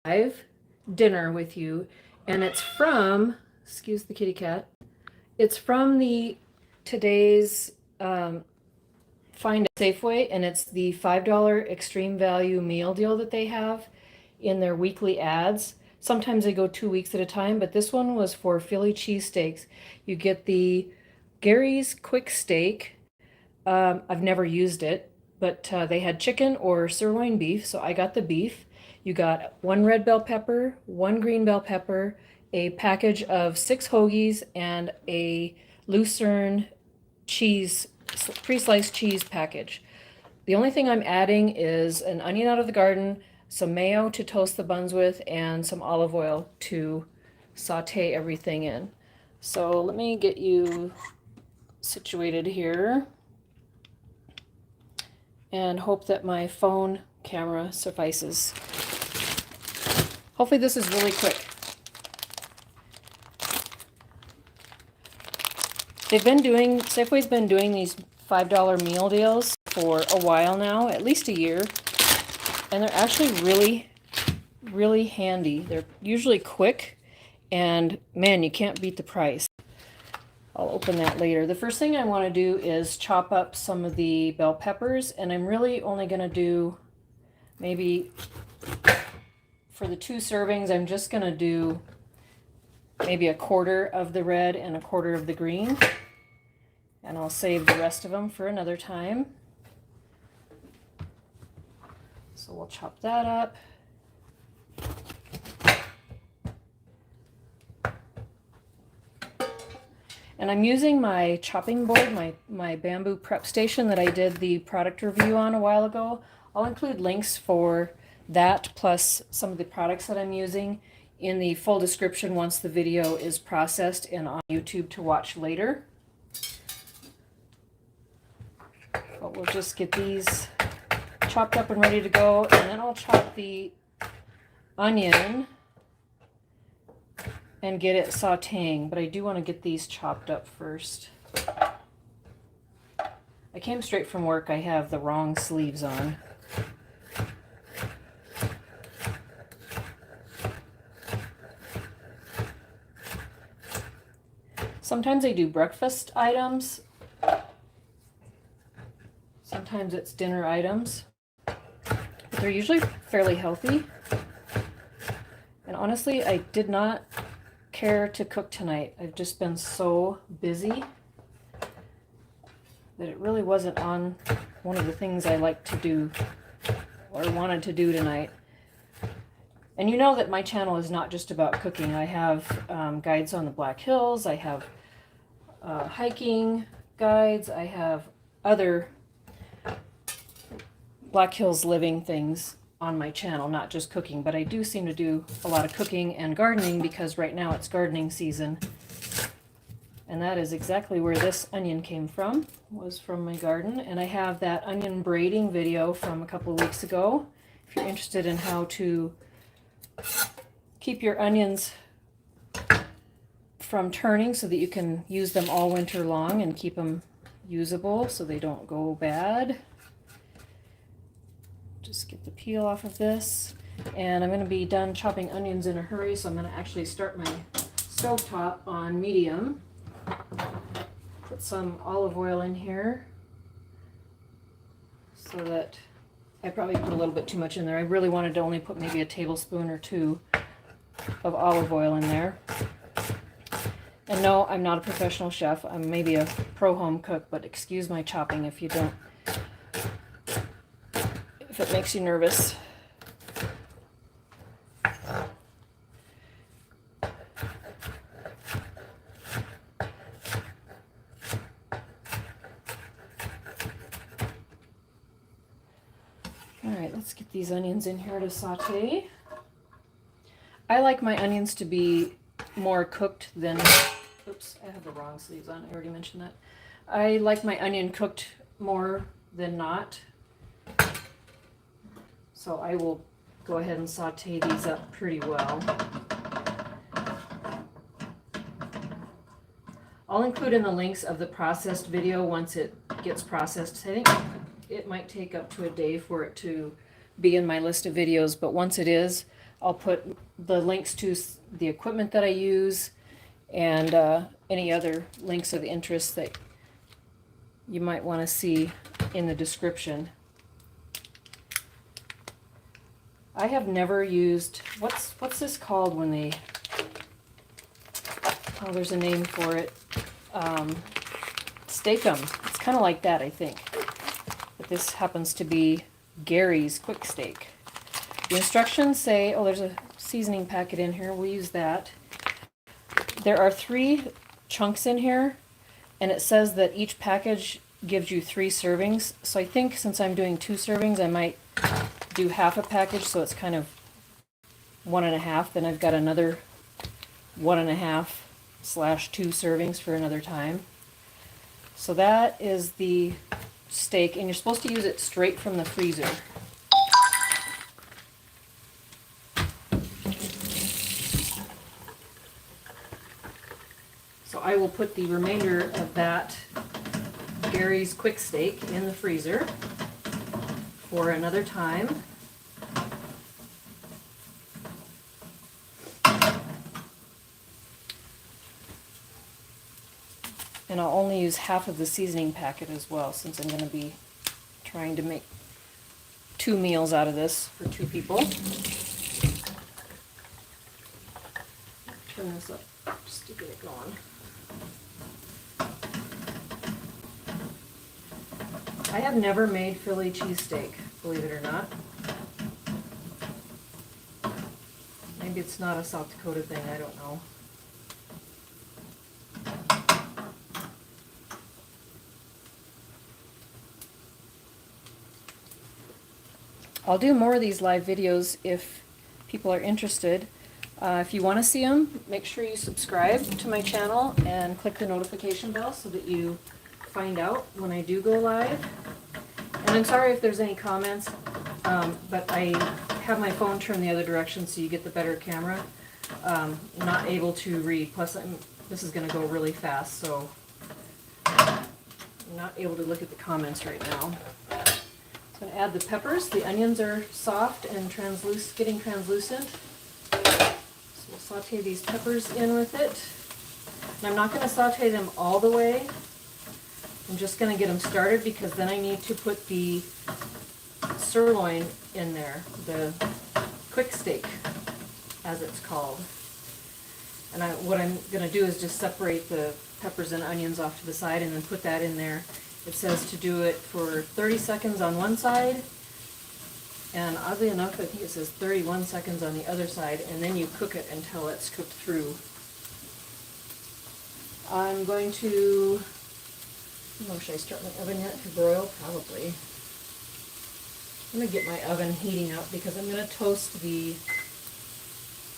live dinner with you, and it's from, excuse the kitty cat, it's from the today's find at Safeway, and it's the $5 extreme value meal deal that they have in their weekly ads. Sometimes they go 2 weeks at a time, but this one was for Philly cheesesteaks. You get the Gary's quick steak. I've never used it, but they had chicken or sirloin beef, so I got the beef. You got 1 red bell pepper, 1 green bell pepper, a package of 6 hoagies, and a Lucerne cheese, pre-sliced cheese package. The only thing I'm adding is an onion out of the garden, some mayo to toast the buns with, and some olive oil to saute everything in. So let me get you situated here and hope that my phone camera suffices. Hopefully this is really quick. Safeway's been doing these $5 meal deals for a while now, at least a year, and they're actually really, really handy. They're usually quick, and man, you can't beat the price. I'll open that later. The first thing I want to do is chop up some of the bell peppers, and I'm really only going to do maybe, for the 2 servings, I'm just going to do maybe 1/4 of the red and 1/4 of the green, and I'll save the rest of them for another time. So we'll chop that up. And I'm using my chopping board, my bamboo prep station that I did the product review on a while ago. I'll include links for that plus some of the products that I'm using in the full description once the video is processed and on YouTube to watch later. But we'll just get these chopped up and ready to go, and then I'll chop the onion and get it sauteing, but I do want to get these chopped up first. I came straight from work. I have the wrong sleeves on. Sometimes I do breakfast items. Sometimes it's dinner items. But they're usually fairly healthy. And honestly, I did not care to cook tonight. I've just been so busy that it really wasn't on one of the things I like to do or wanted to do tonight. And you know that my channel is not just about cooking. I have guides on the Black Hills. I have hiking guides. I have other Black Hills living things on my channel, not just cooking, but I do seem to do a lot of cooking and gardening because right now it's gardening season. And that is exactly where this onion came from, was from my garden. And I have that onion braiding video from a couple of weeks ago. If you're interested in how to keep your onions from turning so that you can use them all winter long and keep them usable so they don't go bad. Just get the peel off of this, and I'm going to be done chopping onions in a hurry, so I'm going to actually start my stovetop on medium. Put some olive oil in here so that I probably put a little bit too much in there. I really wanted to only put maybe a tablespoon or 2 of olive oil in there. And no, I'm not a professional chef. I'm maybe a pro home cook, but excuse my chopping if you don't, if it makes you nervous. Alright, let's get these onions in here to saute. I like my onions to be more cooked than, oops, I have the wrong sleeves on, I already mentioned that. I like my onion cooked more than not. So I will go ahead and saute these up pretty well. I'll include in the links of the processed video once it gets processed. I think it might take up to a day for it to be in my list of videos, but once it is, I'll put the links to the equipment that I use and any other links of interest that you might want to see in the description. I have never used, what's this called when they, oh, there's a name for it. Steak-em. It's kind of like that, I think. But this happens to be Gary's Quick Steak. The instructions say, oh, there's a seasoning packet in here. We'll use that. There are 3 chunks in here, and it says that each package gives you 3 servings. So I think since I'm doing 2 servings, I might do half a package, so it's kind of 1.5. Then I've got another 1.5/2 servings for another time. So that is the steak, and you're supposed to use it straight from the freezer. So I will put the remainder of that Gary's Quick Steak in the freezer for another time. And I'll only use half of the seasoning packet as well, since I'm going to be trying to make 2 meals out of this for 2 people. Turn this up just to get it going. I have never made Philly cheesesteak, believe it or not. Maybe it's not a South Dakota thing, I don't know. I'll do more of these live videos if people are interested. If you want to see them, make sure you subscribe to my channel and click the notification bell so that you find out when I do go live. And I'm sorry if there's any comments, but I have my phone turned the other direction so you get the better camera. Not able to read, plus this is going to go really fast, so I'm not able to look at the comments right now. I'm going to add the peppers. The onions are soft and getting translucent. So we'll saute these peppers in with it. And I'm not going to saute them all the way. I'm just going to get them started because then I need to put the sirloin in there, the quick steak, as it's called. And what I'm going to do is just separate the peppers and onions off to the side and then put that in there. It says to do it for 30 seconds on one side, and oddly enough, I think it says 31 seconds on the other side, and then you cook it until it's cooked through. I'm going to, should I start my oven yet to broil? Probably. I'm going to get my oven heating up because I'm going to toast the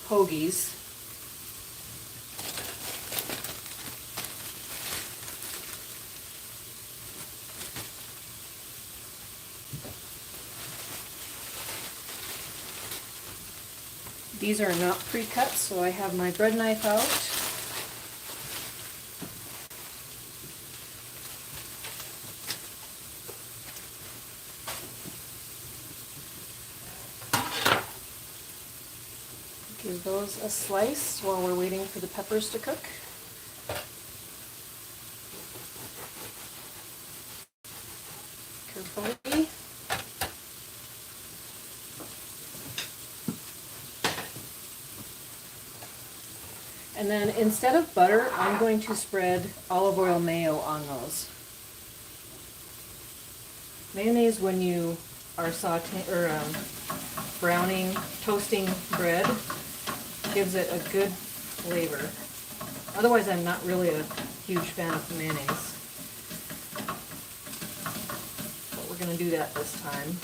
hoagies. These are not pre-cut, so I have my bread knife out. Give those a slice while we're waiting for the peppers to cook. Carefully. And then instead of butter, I'm going to spread olive oil mayo on those. Mayonnaise, when you are sauteing or browning, toasting bread, gives it a good flavor. Otherwise, I'm not really a huge fan of mayonnaise. But we're going to do that this time.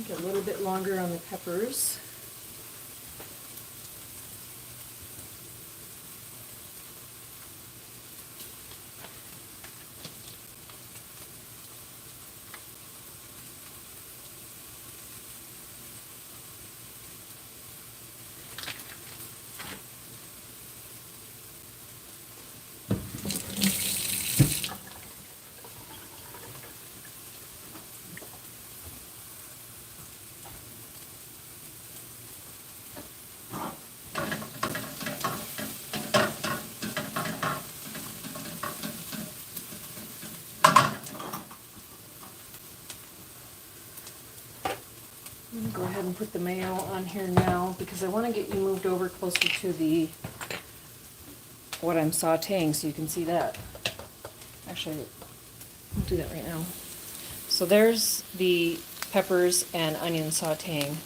A little bit longer on the peppers. ahead and put the mayo on here now because I want to get you moved over closer to the what I'm sauteing so you can see that. Actually, I'll do that right now. So there's the peppers and onion sauteing.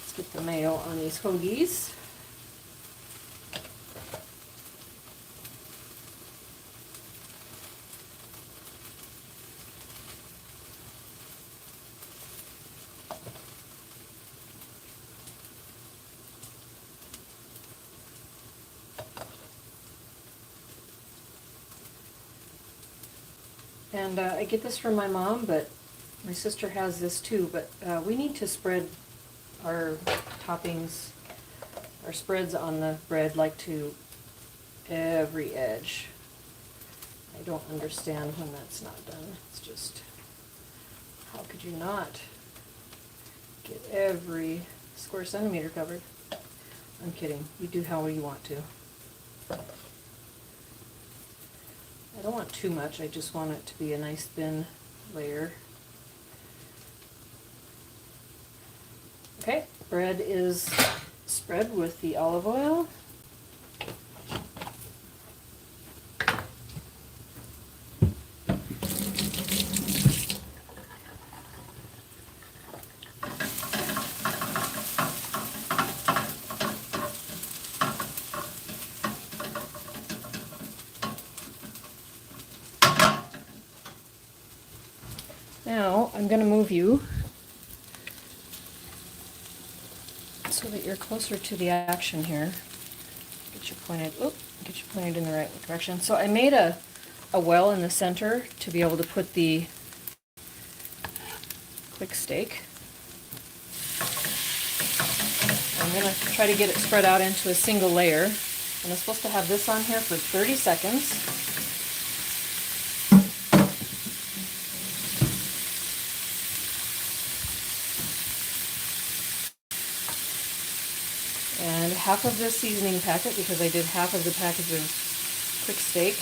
Let's get the mayo on these hoagies. And I get this from my mom, but my sister has this too, but we need to spread our toppings, our spreads on the bread like to every edge. I don't understand when that's not done. It's just, how could you not get every square centimeter covered? I'm kidding. You do how you want to. I don't want too much, I just want it to be a nice thin layer. Okay, bread is spread with the olive oil. Now I'm going to move you so that you're closer to the action here. Get you pointed in the right direction. So I made a well in the center to be able to put the quick steak. I'm going to try to get it spread out into a single layer. And I'm supposed to have this on here for 30 seconds. And half of the seasoning packet, because I did half of the package of quick steak.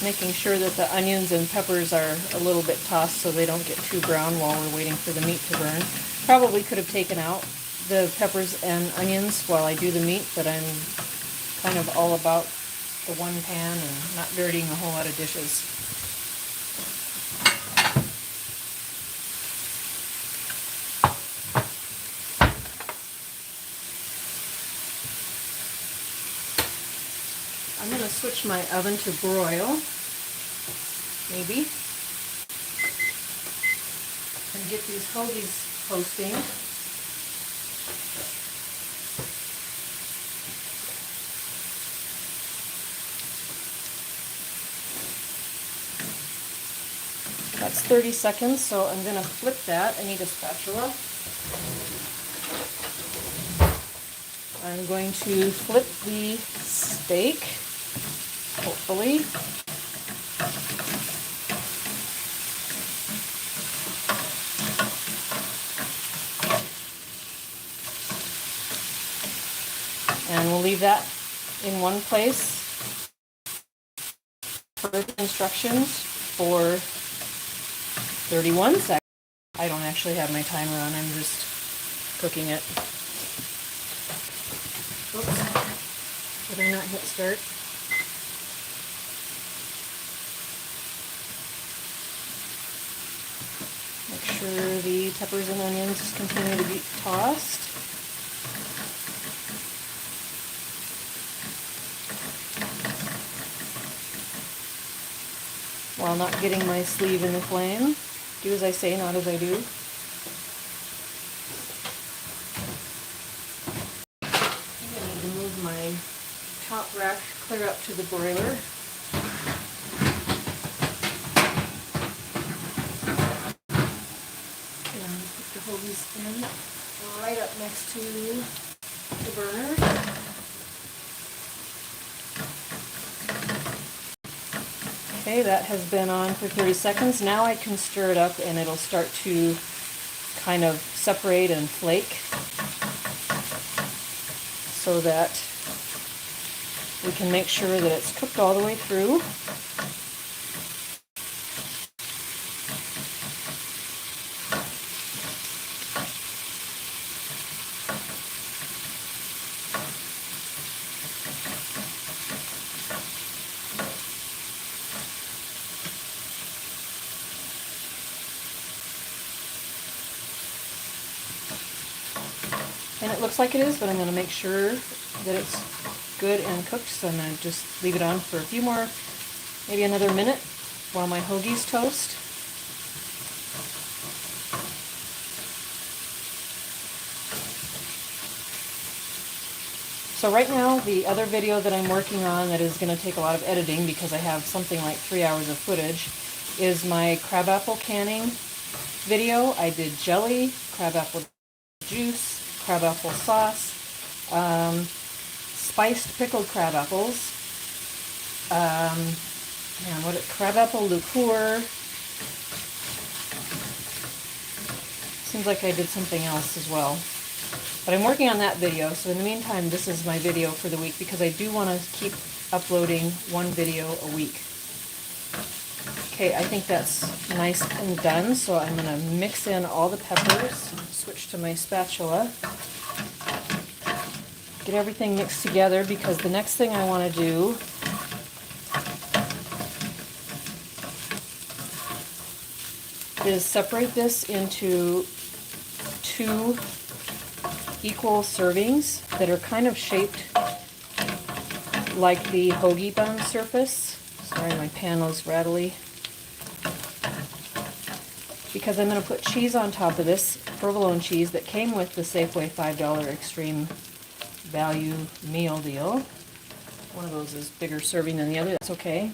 Making sure that the onions and peppers are a little bit tossed so they don't get too brown while we're waiting for the meat to burn. Probably could have taken out the peppers and onions while I do the meat, but I'm kind of all about the one pan and not dirtying a whole lot of dishes. I'm going to switch my oven to broil, maybe, and get these hoagies toasting. That's 30 seconds, so I'm going to flip that. I need a spatula. I'm going to flip the steak, hopefully. And we'll leave that in one place for instructions for 31 seconds. I don't actually have my timer on, I'm just cooking it. Oops, did I not hit start? Make sure the peppers and onions continue to be tossed. While not getting my sleeve in the flame. Do as I say, not as I do. I need to move my top rack clear up to the broiler. And put the hoagies in right up next to the burner. Okay, that has been on for 30 seconds. Now I can stir it up and it'll start to kind of separate and flake so that we can make sure that it's cooked all the way through. And it looks like it is, but I'm going to make sure that it's good and cooked, so I'm going to just leave it on for a few more, maybe another minute, while my hoagies toast. So right now, the other video that I'm working on that is going to take a lot of editing because I have something like 3 hours of footage is my crabapple canning video. I did jelly, crabapple juice, crabapple sauce, spiced pickled crab apples, crabapple liqueur. Seems like I did something else as well. But I'm working on that video, so in the meantime, this is my video for the week because I do want to keep uploading one video a week. Okay, I think that's nice and done, so I'm going to mix in all the peppers, switch to my spatula, get everything mixed together because the next thing I want to do is separate this into 2 equal servings that are kind of shaped like the hoagie bun surface. Sorry, my pan is rattly. Because I'm going to put cheese on top of this, provolone cheese that came with the Safeway $5 Extreme Value Meal Deal. One of those is bigger serving than the other, that's okay.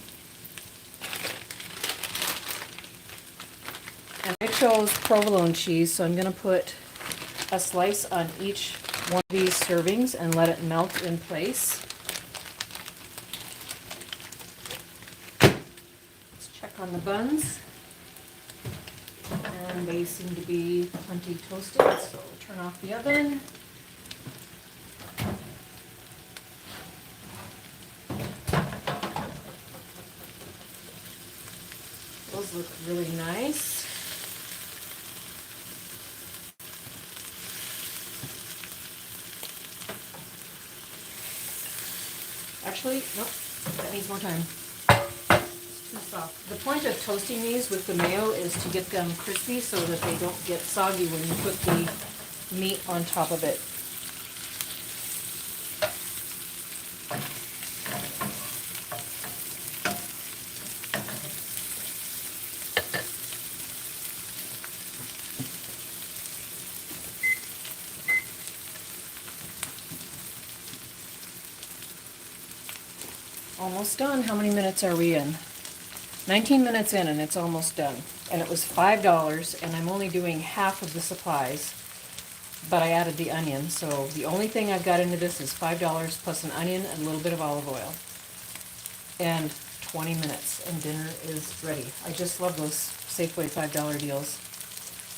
And I chose provolone cheese, so I'm going to put a slice on each one of these servings and let it melt in place. Let's check on the buns. And they seem to be plenty toasted, so we'll turn off the oven. Those look really nice. Actually, nope, that needs more time. Too soft. The point of toasting these with the mayo is to get them crispy so that they don't get soggy when you put the meat on top of it. Almost done. How many minutes are we in? 19 minutes in and it's almost done. And it was $5 and I'm only doing half of the supplies, but I added the onion. So the only thing I've got into this is $5 plus an onion and a little bit of olive oil. And 20 minutes and dinner is ready. I just love those Safeway $5 deals.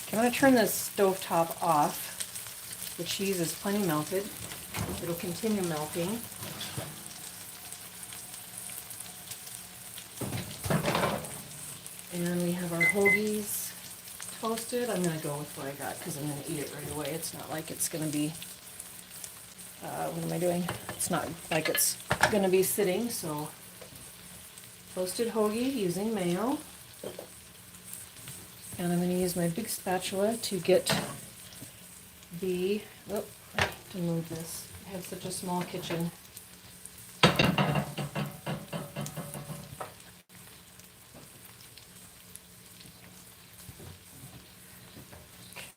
Okay, I'm going to turn the stove top off. The cheese is plenty melted. It'll continue melting. And we have our hoagies toasted. I'm going to go with what I got because I'm going to eat it right away. It's not like it's going to be, what am I doing? It's not like it's going to be sitting, so toasted hoagie using mayo. And I'm going to use my big spatula to get the, oh, I have to move this. I have such a small kitchen.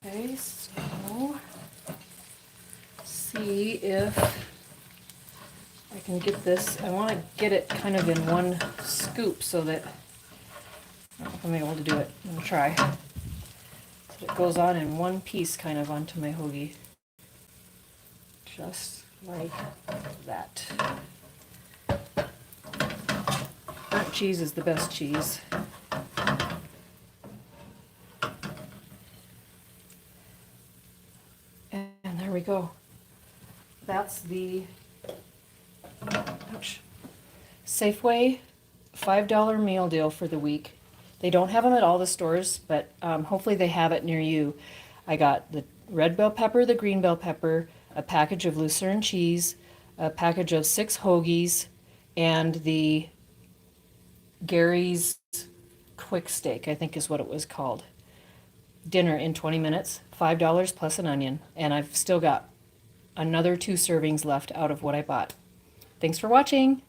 Okay, so see if I can get this. I want to get it kind of in one scoop so that I don't know if I'm able to do it. I'm going to try. So it goes on in one piece kind of onto my hoagie. Just like that. Burnt cheese is the best cheese. And there we go. That's the Safeway $5 meal deal for the week. They don't have them at all the stores, but hopefully they have it near you. I got the red bell pepper, the green bell pepper, a package of lucerne cheese, a package of 6 hoagies, and the Gary's quick steak, I think is what it was called. Dinner in 20 minutes, $5 plus an onion, and I've still got another 2 servings left out of what I bought. Thanks for watching.